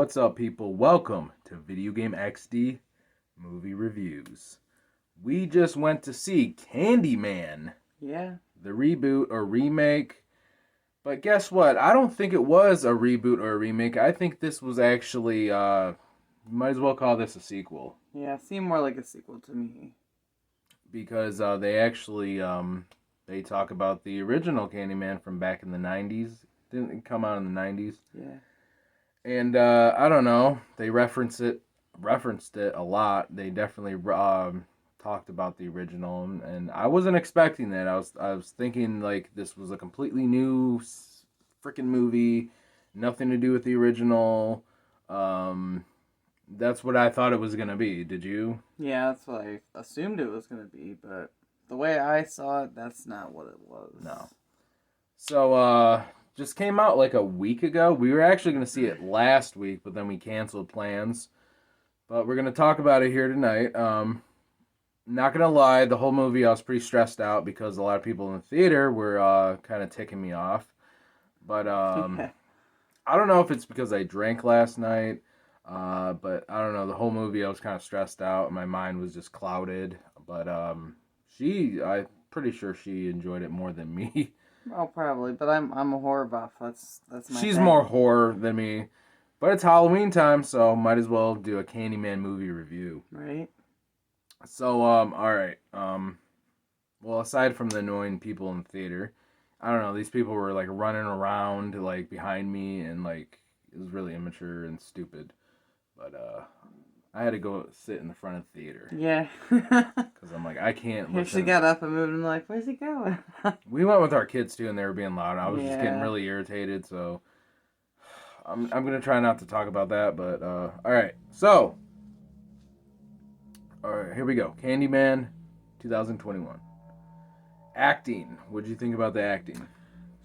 What's up, people? Welcome to VGXD Movie Reviews. We just went to see CandyMan, Yeah. the reboot or remake. But guess what? I don't think it was a reboot or a remake. I think this was actually, might as well call this a sequel. Yeah, seemed more like a sequel to me. Because they actually, they talk about the original Candyman from back in the 90s. Didn't come out in the 90s. Yeah. And I don't know. They referenced it a lot. They definitely talked about the original, and I wasn't expecting that. I was thinking like this was a completely new freaking movie, nothing to do with the original. That's what I thought it was gonna be. Did you? Yeah, that's what I assumed it was gonna be, but the way I saw it, that's not what it was. No. So just came out like a week ago. We were actually gonna see it last week, but then we canceled plans. But we're gonna talk about it here tonight. Not gonna lie, the whole movie I was pretty stressed out because a lot of people in the theater were kind of ticking me off. But I don't know if it's because I drank last night. But I don't know. The whole movie I was kind of stressed out. My mind was just clouded. But I'm pretty sure she enjoyed it more than me. Oh, probably, but I'm a horror buff. That's my She's thing. more horror than me. But it's Halloween time, so might as well do a Candyman movie review. Right. So, all right. Well, aside from the annoying people in the theater, I don't know. These people were like running around like behind me, and like it was really immature and stupid. But I had to go sit in the front of the theater. Yeah. Because I'm like, I can't listen. She got up and moved and like, where's he going? We went with our kids too, and they were being loud. I was just getting Yeah. really irritated, so I'm gonna try not to talk about that. But all right, so all right, here we go. Candyman, 2021. Acting. What did you think about the acting?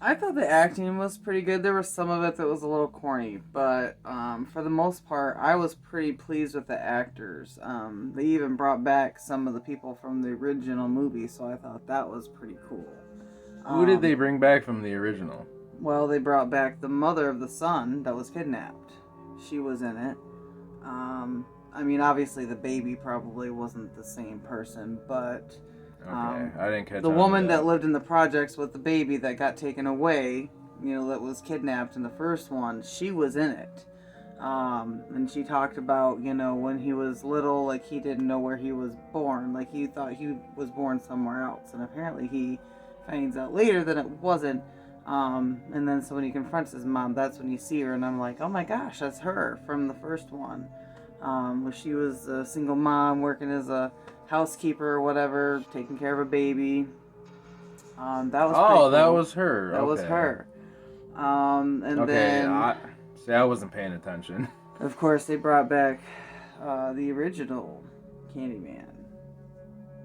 I thought the acting was pretty good. There was some of it that was a little corny, but for the most part, I was pretty pleased with the actors. They even brought back some of the people from the original movie, so I thought that was pretty cool. Who did they bring back from the original? Well, they brought back the mother of the son that was kidnapped. She was in it. I mean, obviously the baby probably wasn't the same person, but... Okay, I didn't catch the on woman to that lived in the projects with the baby that got taken away, that was kidnapped in the first one, she was in it. And she talked about, when he was little, like he didn't know where he was born. Like he thought he was born somewhere else. And apparently he finds out later that it wasn't. And then so when he confronts his mom, that's when you see her. And I'm like, oh my gosh, that's her from the first one. Where she was a single mom working as a housekeeper or whatever, taking care of a baby. That was cool. that was her. That was her. And then I wasn't paying attention. Of course, they brought back the original Candyman,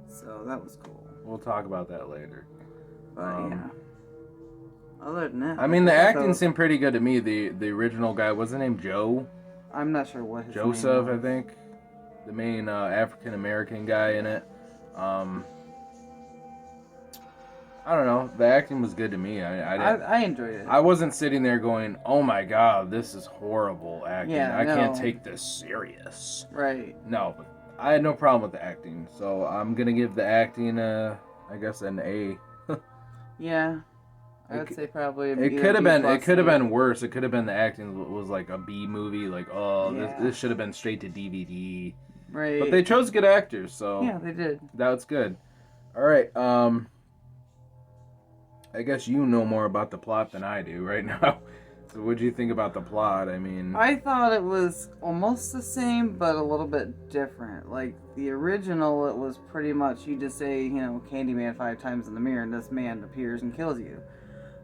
so that was cool. We'll talk about that later. But yeah. Other than that, I mean, the acting seemed pretty good to me. The original guy, was his name Joe? I'm not sure what his Joseph, name was. I think. The main African American guy in it. I don't know. The acting was good to me. I enjoyed it. I wasn't sitting there going, "Oh my god, this is horrible acting. Yeah, I can't take this serious." Right. No, but I had no problem with the acting, so I'm gonna give the acting, I guess, an A. Yeah. I would say probably it could have been worse. It could have been the acting was like a B movie, like this should have been straight to DVD. Right. But they chose good actors, so yeah, they did. That's good. All right. I guess you know more about the plot than I do right now. So what do you think about the plot? I mean, I thought it was almost the same, but a little bit different. Like the original, it was pretty much you just say, Candyman 5 times in the mirror, and this man appears and kills you.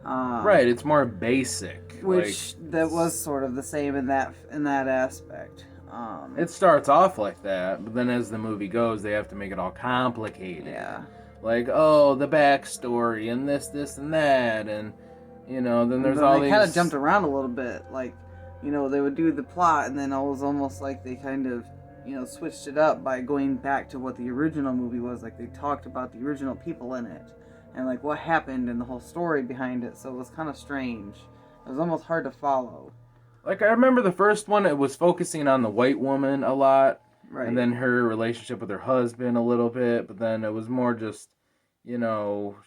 Right, it's more basic. Which that was sort of the same in that aspect. It starts off like that, but then as the movie goes, they have to make it all complicated. Yeah. Like, oh, the backstory and this, and that, and then there's all these. They kind of jumped around a little bit, like, they would do the plot, and then it was almost like they kind of, switched it up by going back to what the original movie was. Like they talked about the original people in it. And like what happened and the whole story behind it, so it was kind of strange. It was almost hard to follow. Like, I remember the first one, it was focusing on the white woman a lot. Right. And then her relationship with her husband a little bit. But then it was more just,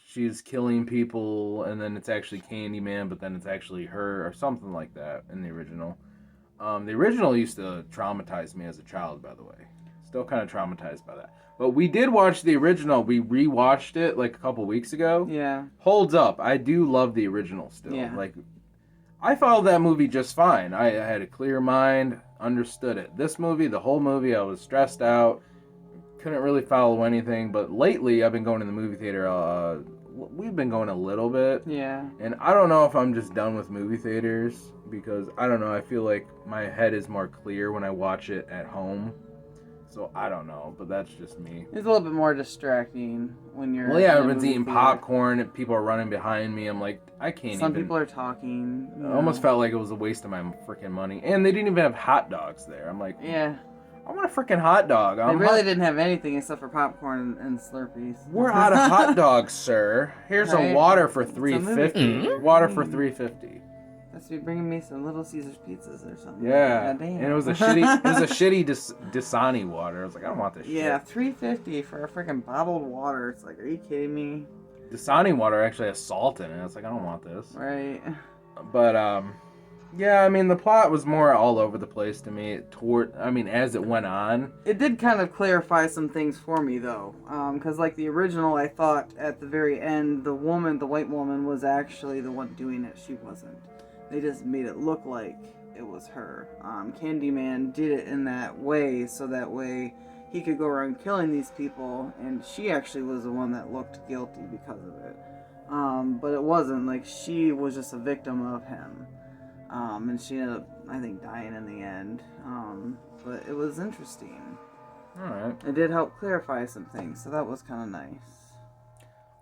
she's killing people. And then it's actually Candyman, but then it's actually her or something like that in the original. The original used to traumatize me as a child, by the way. Still kind of traumatized by that. But we did watch the original. We rewatched it like a couple weeks ago. Yeah. Holds up. I do love the original still. Yeah. Like, I followed that movie just fine. I had a clear mind, understood it. This movie, the whole movie, I was stressed out. Couldn't really follow anything. But lately, I've been going to the movie theater. We've been going a little bit. Yeah. And I don't know if I'm just done with movie theaters. Because, I don't know, I feel like my head is more clear when I watch it at home. So, I don't know, but that's just me. It's a little bit more distracting when you're. Well, yeah, in a everyone's movie eating theater. popcorn and people are running behind me. I'm like, I can't Some even. people are talking. I almost felt like it was a waste of my freaking money. And they didn't even have hot dogs there. I'm like, Yeah. I want a freaking hot dog. They really didn't have anything except for popcorn and Slurpees. We're out of hot dogs, sir. Here's Right. a water for It's a movie $3.50. theater. Water for $3.50. That's be bringing me some Little Caesars pizzas or something. Yeah, God damn. and it was a shitty Dasani water. I was like, I don't want this Yeah, shit. $3.50 for a freaking bottled water. It's like, are you kidding me? Dasani water actually has salt in it. It's like, I don't want this. Right. But yeah, I mean, the plot was more all over the place to me. As it went on. It did kind of clarify some things for me, though. Because, like, the original, I thought at the very end, the white woman, was actually the one doing it. She wasn't. They just made it look like it was her. Candyman did it in that way, so that way he could go around killing these people, and she actually was the one that looked guilty because of it. But it wasn't. Like, she was just a victim of him. And she ended up, I think, dying in the end. But it was interesting. Alright. It did help clarify some things, so that was kind of nice.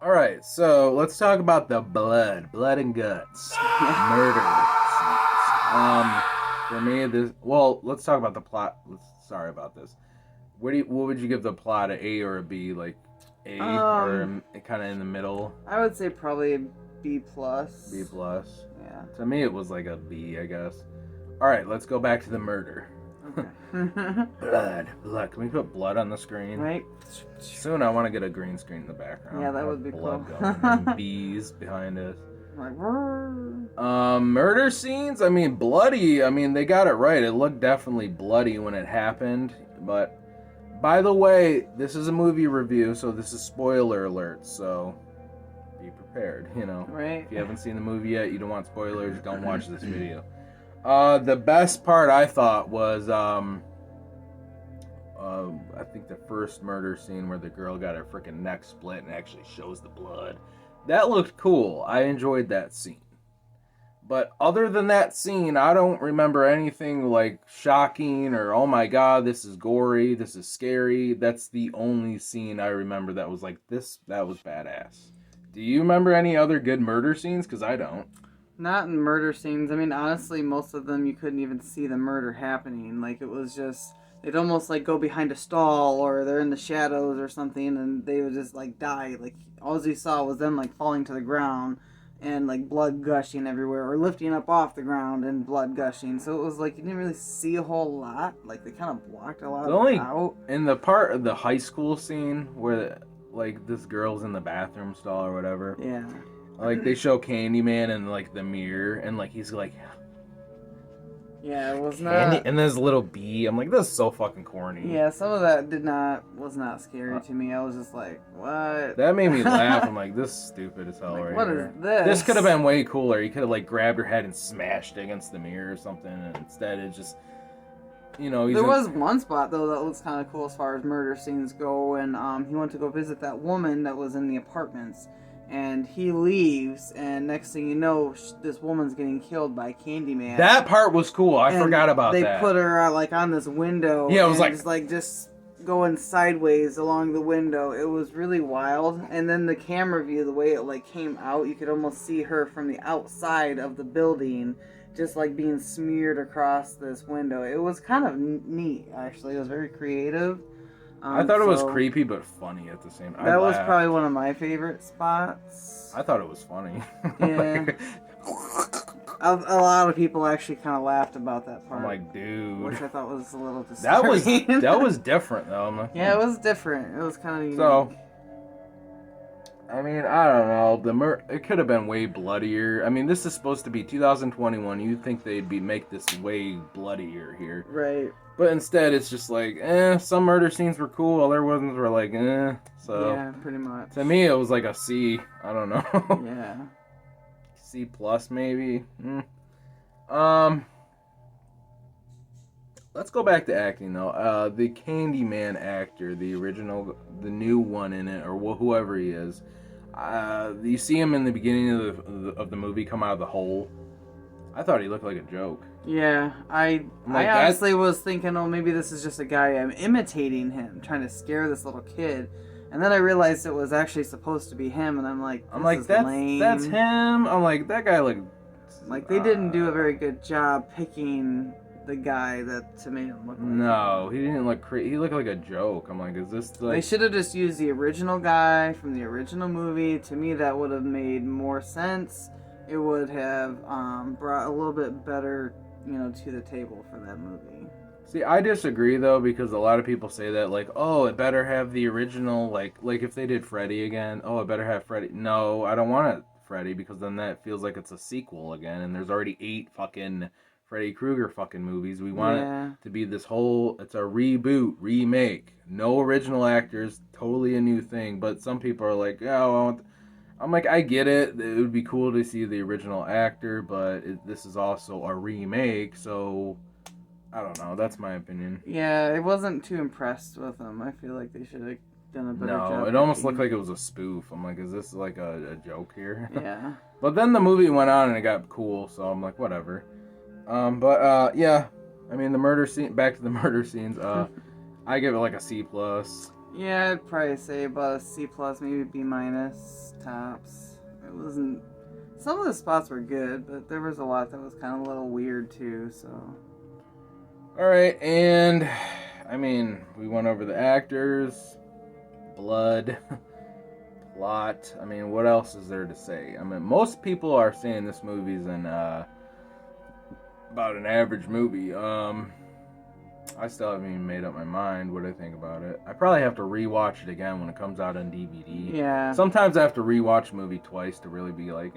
Alright, so let's talk about the blood and guts. Murder scenes. For me, let's talk about the plot. Sorry about this. What would you give the plot, a A or a B? Like, A or kind of in the middle? I would say probably a B+. B+. Yeah. To me, it was like a B, I guess. Alright, let's go back to the murder. Okay. Blood. Can we put blood on the screen? Right? Soon I want to get a green screen in the background. Yeah, that Have would be blood cool. going and bees behind us. Like, "Rrrr." Murder scenes, bloody. They got it right. It looked definitely bloody when it happened. But, by the way, this is a movie review, so this is spoiler alert, so be prepared, Right? If you haven't seen the movie yet, you don't want spoilers, don't watch this video. The best part I thought was, I think the first murder scene where the girl got her freaking neck split and actually shows the blood. That looked cool. I enjoyed that scene. But other than that scene, I don't remember anything like shocking or, oh my god, this is gory, this is scary. That's the only scene I remember that was like, that was badass. Do you remember any other good murder scenes? Because I don't. Not in murder scenes. Honestly, most of them you couldn't even see the murder happening. Like, it was just, they'd almost like go behind a stall or they're in the shadows or something and they would just like die. Like, all you saw was them like falling to the ground and like blood gushing everywhere or lifting up off the ground and blood gushing. So it was like you didn't really see a whole lot. Like, they kind of blocked a lot of it out. In the part of the high school scene where like this girl's in the bathroom stall or whatever. Yeah. Like, they show Candyman in, like, the mirror, and, like, he's like... Yeah, it was not... And there's a little bee. I'm like, this is so fucking corny. Yeah, some of that was not scary to me. I was just like, what? That made me laugh. I'm like, this is stupid as hell right What here. is this? This could have been way cooler. He could have, like, grabbed her head and smashed it against the mirror or something, and instead it's just... He's there was one spot, though, that looks kind of cool as far as murder scenes go, and he went to go visit that woman that was in the apartments. And he leaves, and next thing you know, this woman's getting killed by Candyman. That part was cool. I forgot about that. They put her like on this window. Yeah, it was just going sideways along the window. It was really wild. And then the camera view, the way it like came out, you could almost see her from the outside of the building, just like being smeared across this window. It was kind of neat, actually. It was very creative. I thought it was creepy but funny at the same time. That was probably one of my favorite spots. I thought it was funny. Yeah. A lot of people actually kind of laughed about that part. I'm like, dude. Which I thought was a little disturbing. That was different, though. I'm like, yeah, it was different. It was kind of unique. So, I mean, I don't know. It could have been way bloodier. I mean, this is supposed to be 2021. You'd think they'd make this way bloodier here. Right. But instead, it's just like, some murder scenes were cool, other ones were like, So, yeah, pretty much. To me, it was like a C. I don't know. yeah. C plus, maybe. Let's go back to acting, though. The CandyMan actor, the original, the new one in it, or whoever he is, you see him in the beginning of the movie come out of the hole. I thought he looked like a joke. Yeah, I honestly was thinking, oh, maybe this is just a guy imitating him, trying to scare this little kid. And then I realized it was actually supposed to be him, and I'm like, that's him. I'm like, that guy looked... Like, they didn't do a very good job picking the guy that made him look like No, he didn't look crazy. He looked like a joke. I'm like, is this like... They should have just used the original guy from the original movie. To me, that would have made more sense. It would have brought a little bit better, to the table for that movie. See, I disagree, though, because a lot of people say that, like, oh, it better have the original, like if they did Freddy again, oh, it better have Freddy. No, I don't want it Freddy, because then that feels like it's a sequel again, and there's already 8 fucking Freddy Krueger fucking movies. We want it to be this whole, it's a reboot, remake, no original actors, totally a new thing, but some people are like, oh, I'm like, I get it, it would be cool to see the original actor, but this is also a remake, so... I don't know. That's my opinion. Yeah, I wasn't too impressed with them. I feel like they should have done a better job. No, it almost looked like it was a spoof. I'm like, is this like a joke here? Yeah. But then the movie went on and it got cool, so I'm like, whatever. Yeah. I mean, the murder scene. Back to the murder scenes. I give it like a C plus. Yeah, I'd probably say about a C plus, maybe B minus tops. It wasn't. Some of the spots were good, but there was a lot that was kind of a little weird too. So. Alright, and I mean, we went over the actors, blood, plot. I mean, what else is there to say? I mean, most people are saying this movie's about an average movie. I still haven't even made up my mind what I think about it. I probably have to rewatch it again when it comes out on DVD. Yeah. Sometimes I have to rewatch a movie twice to really be like,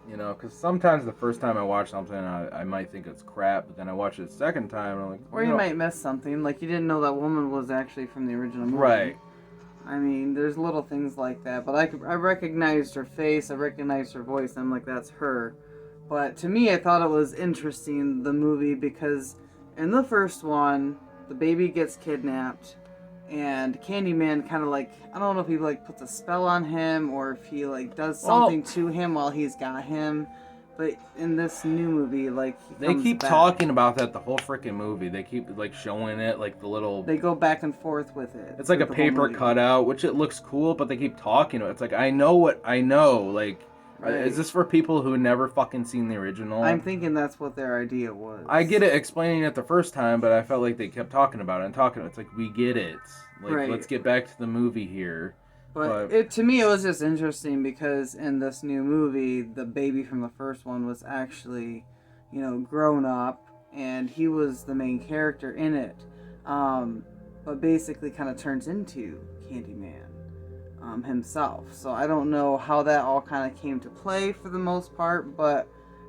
because sometimes the first time I watch something, I might think it's crap, but then I watch it a second time, and I'm like... Or you might miss something, like you didn't know that woman was actually from the original movie. Right. I mean, there's little things like that, but I recognized her face, I recognized her voice, and I'm like, that's her. But to me, I thought it was interesting, the movie, because in the first one, the baby gets kidnapped, and CandyMan kind of like, I don't know if he like puts a spell on him or if he like does something to him while he's got him. But in this new movie, like they keep talking about that the whole freaking movie. They keep like showing it, like the little. They go back and forth with it. It's like a paper cutout, which it looks cool, but they keep talking. It's like I know what I know. Like, right. Is this for people who never fucking seen the original? I'm thinking that's what their idea was. I get it explaining it the first time, but I felt like they kept talking about it and talking. It's like we get it. Like, right. Let's get back to the movie here. But to me, it was just interesting because in this new movie, the baby from the first one was actually, grown up, and he was the main character in it. But basically kind of turns into CandyMan himself. So I don't know how that all kind of came to play for the most part, but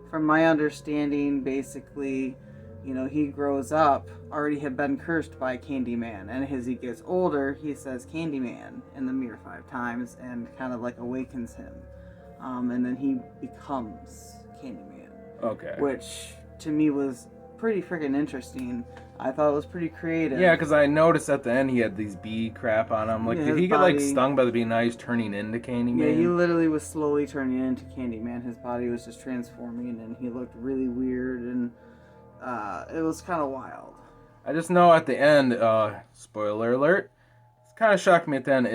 from my understanding, basically... he grows up, already had been cursed by CandyMan, and as he gets older, he says CandyMan in the mirror 5 times, and kind of like awakens him. And then he becomes CandyMan. Okay. Which, to me, was pretty freaking interesting. I thought it was pretty creative. Yeah, because I noticed at the end he had these bee crap on him. Like, did he get, like, stung by the bee and now he's turning into CandyMan? Yeah, he literally was slowly turning into CandyMan. His body was just transforming, and he looked really weird, and... it was kind of wild. I just know at the end, spoiler alert, it kind of shocked me at the end.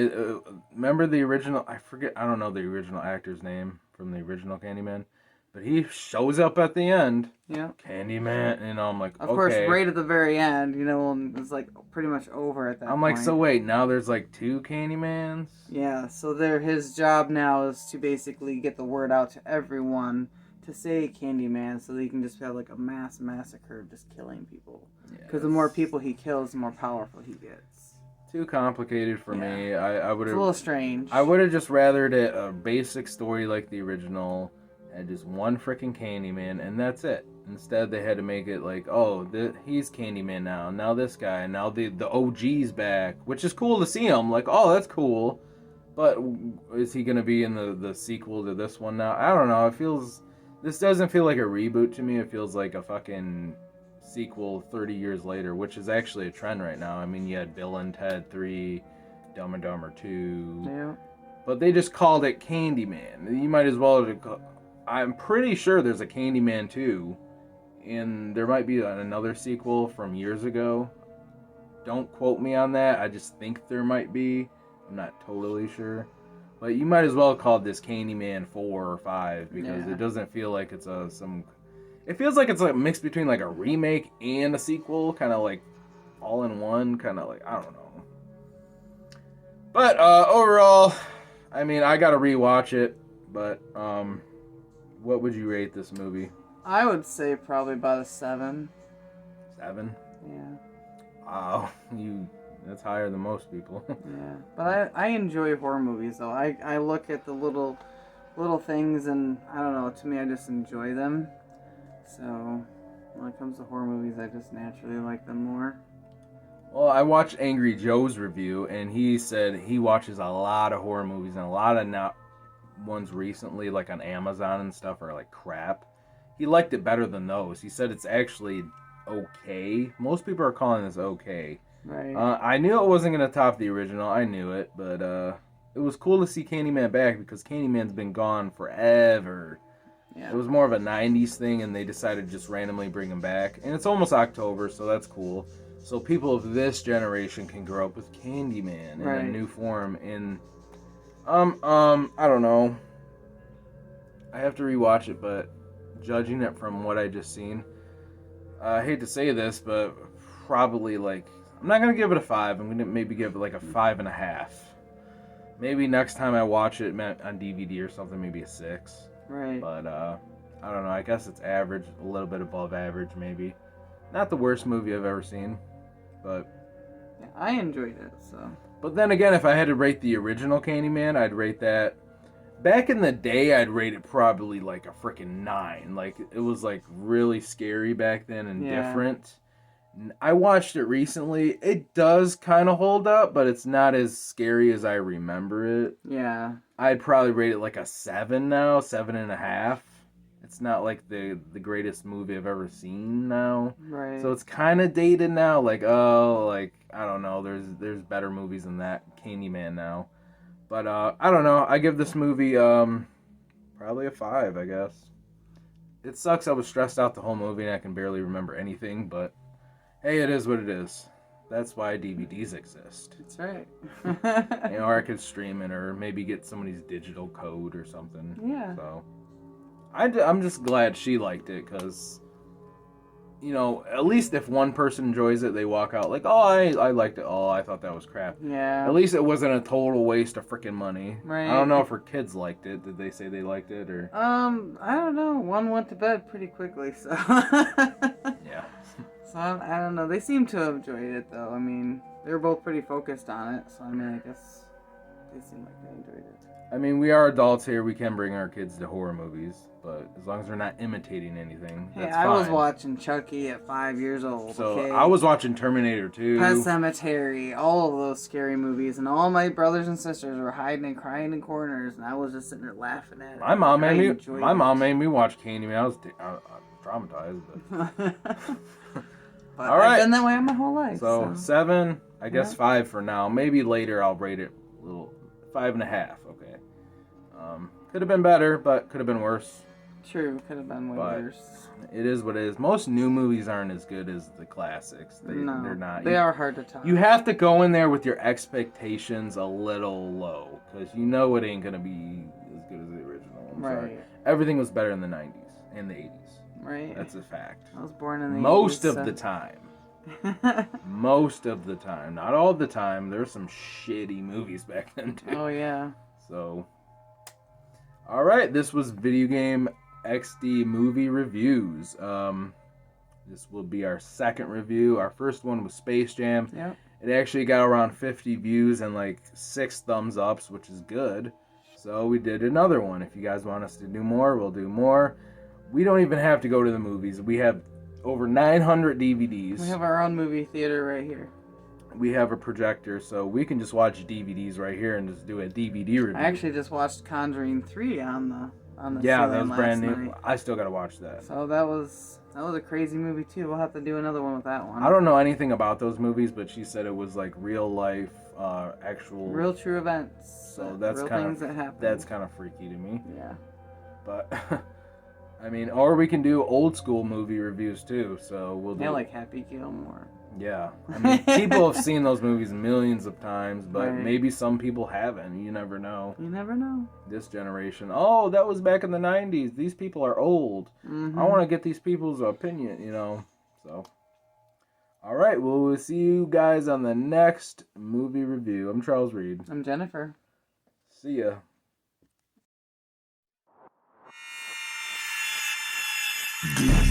Remember the original, I don't know the original actor's name from the original Candyman, but he shows up at the end. Yeah. Candyman, I'm like, of course, right at the very end, and it's like pretty much over at that point. I'm like, so wait, now there's like 2 Candymans? Yeah, so his job now is to basically get the word out to everyone to say Candyman so that he can just have like a mass massacre of just killing people. Yeah, Because the more people he kills, the more powerful he gets. Too complicated for me. I would It's have. a little strange. I would have just rathered it a basic story like the original, and just one freaking Candyman, and that's it. Instead, they had to make it like, oh, he's Candyman now. Now this guy. Now the OG's back, which is cool to see him. Like, oh, that's cool. But is he gonna be in the sequel to this one now? I don't know. This doesn't feel like a reboot to me. It feels like a fucking sequel 30 years later, which is actually a trend right now. I mean, you had Bill and Ted 3, Dumb and Dumber 2. Yeah. But they just called it Candyman. You might as well. I'm pretty sure there's a Candyman 2, and there might be another sequel from years ago. Don't quote me on that. I just think there might be. I'm not totally sure. But you might as well call this Candyman 4 or 5 because it doesn't feel like it's it feels like it's like a mix between like a remake and a sequel, kind of like all in one, kind of like, I don't know. But overall, I mean, I gotta rewatch it, but what would you rate this movie? I would say probably about a 7. 7? Yeah. Wow, that's higher than most people. Yeah, but I enjoy horror movies though. I look at the little things and I don't know. To me, I just enjoy them. So when it comes to horror movies, I just naturally like them more. Well, I watched Angry Joe's review, and he said he watches a lot of horror movies, and a lot of ones recently, like on Amazon and stuff, are like crap. He liked it better than those. He said it's actually okay. Most people are calling this okay. Right. I knew it wasn't going to top the original. I knew it, but it was cool to see Candyman back because Candyman's been gone forever. Yeah. It was more of a 90s thing, and they decided to just randomly bring him back. And it's almost October, so that's cool. So people of this generation can grow up with Candyman in a new form. And I don't know. I have to rewatch it, but judging it from what I just seen, I hate to say this, but probably like, I'm not gonna give it a 5. I'm gonna maybe give it like a 5.5. Maybe next time I watch it on DVD or something, maybe a 6. Right. But I don't know. I guess it's average, a little bit above average, maybe. Not the worst movie I've ever seen, but yeah, I enjoyed it. So. But then again, if I had to rate the original Candyman, I'd rate that. Back in the day, I'd rate it probably like a freaking 9. Like it was like really scary back then and different. I watched it recently. It does kind of hold up, but it's not as scary as I remember it. Yeah. I'd probably rate it like a 7 now, 7.5. It's not like the greatest movie I've ever seen now. Right. So it's kind of dated now. Like, oh, like, I don't know. There's better movies than that Candyman now. But I don't know. I give this movie probably a 5, I guess. It sucks I was stressed out the whole movie and I can barely remember anything, but hey, it is what it is. That's why DVDs exist. That's right. Or I could stream it or maybe get somebody's digital code or something. Yeah. So I'm just glad she liked it because, you know, at least if one person enjoys it, they walk out like, oh, I liked it. Oh, I thought that was crap. Yeah. At least it wasn't a total waste of freaking money. Right. I don't know if her kids liked it. Did they say they liked it or? I don't know. One went to bed pretty quickly, so. Yeah. So I don't know. They seem to have enjoyed it though. I mean, they were both pretty focused on it, so I mean, I guess they seem like they enjoyed it. I mean, we are adults here. We can bring our kids to horror movies, but as long as they're not imitating anything, that's I fine. was watching Chucky at 5 years old. So okay? I was watching Terminator 2. Pet Sematary, all of those scary movies, and all my brothers and sisters were hiding and crying in corners, and I was just sitting there laughing at it. My mom made me watch Candyman. I was traumatized. But... But all right. I've been that way my whole life. So 7, I guess 5 for now. Maybe later I'll rate it a little 5.5. Okay. Could have been better, but could have been worse. True, could have been way worse. It is what it is. Most new movies aren't as good as the classics. They're not. They are hard to top. You have to go in there with your expectations a little low, because you know it ain't gonna be as good as the original. I'm sorry. Everything was better in the 90s and the 80s. Right. That's a fact. I was born in the Most 80s, of the time. Most of the time. Not all the time. There's some shitty movies back then, too. Oh, yeah. So, alright. This was Video Game VGXD movie reviews. This will be our second review. Our first one was Space Jam. Yep. It actually got around 50 views and like 6 thumbs ups, which is good. So we did another one. If you guys want us to do more, we'll do more. We don't even have to go to the movies. We have over 900 DVDs. We have our own movie theater right here. We have a projector, so we can just watch DVDs right here and just do a DVD review. I actually just watched Conjuring 3 on the yeah, ceiling that was last brand new. night. I still gotta watch that. So that was a crazy movie too. We'll have to do another one with that one. I don't know anything about those movies, but she said it was like real life, actual, real true events. So that's real kind things of that happen. that's kind of freaky to me. Yeah. But I mean, or we can do old school movie reviews too. So we'll do. Yeah, like Happy Gilmore. Yeah, I mean, people have seen those movies millions of times, but Right. maybe some people haven't. You never know. You never know. This generation, oh, that was back in the 90s. These people are old. Mm-hmm. I want to get these people's opinion, So, all right, well, we'll see you guys on the next movie review. I'm Charles Reed. I'm Jennifer. See ya. The